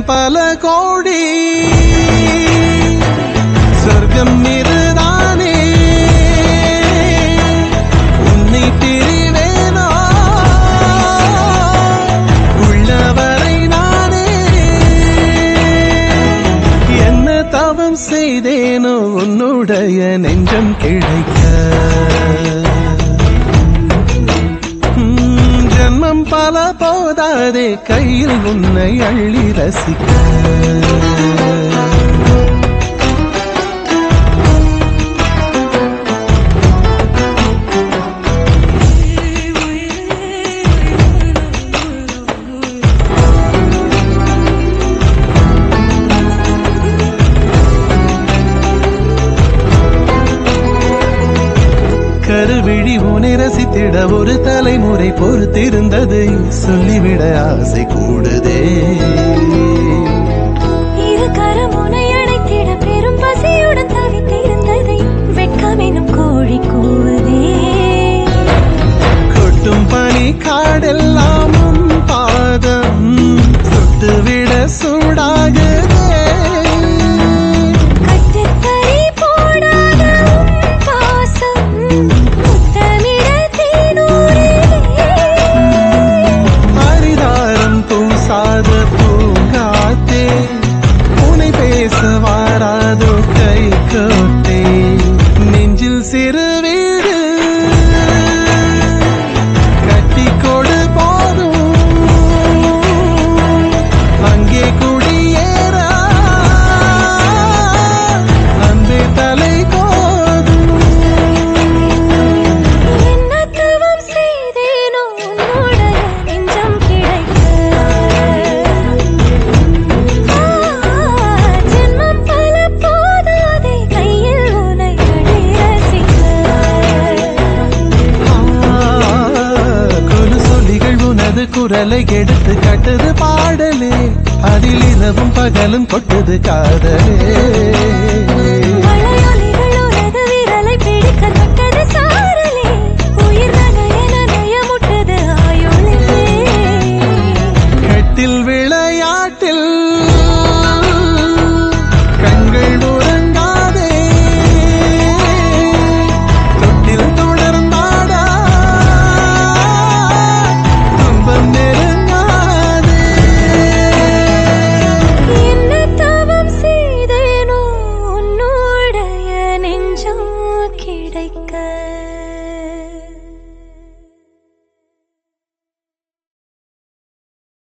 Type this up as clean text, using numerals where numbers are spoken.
பல கோடி சொர்க்கம் இதுதானே உன்னை பிரிவேனோ உள்ளவரை நானே என்ன தவம் செய்தேனோ உன்னுடைய நெஞ்சம் கிடைக்க ஜன்மம் பல போதாதே கையில் உன்னை அள்ளி ரசிக்க கருவிழி உனை ரசித்திட ஒரு தலைமுறை பொறுத்திருந்ததை சொல்லிவிட ஆசை கூடுதே இரு கரமுனை அணைத்திட பெரும் பசியுடன் தவித்திருந்ததை வெட்கம் எனும் கோழி கூவுதே கொட்டும் பனி காடெல்லாம் பாதம் சுட்டுவிட சூடாகுதே வாராதோ கை கோட்டே நெஞ்சில் சிறு வீடு கட்டிக்கொடு போதும் அங்கே குடியேற அன்பே தலை கோதும் என்ன தவம் செய்தேனோ உன்னுடைய நெஞ்சம் கிடைக்க குரலை எடுத்து கட்டுது பாடலே அதில் இரவும் பகலும் கொட்டுது காதலே மலையொலிகள் உனது விரலை பிடிக்க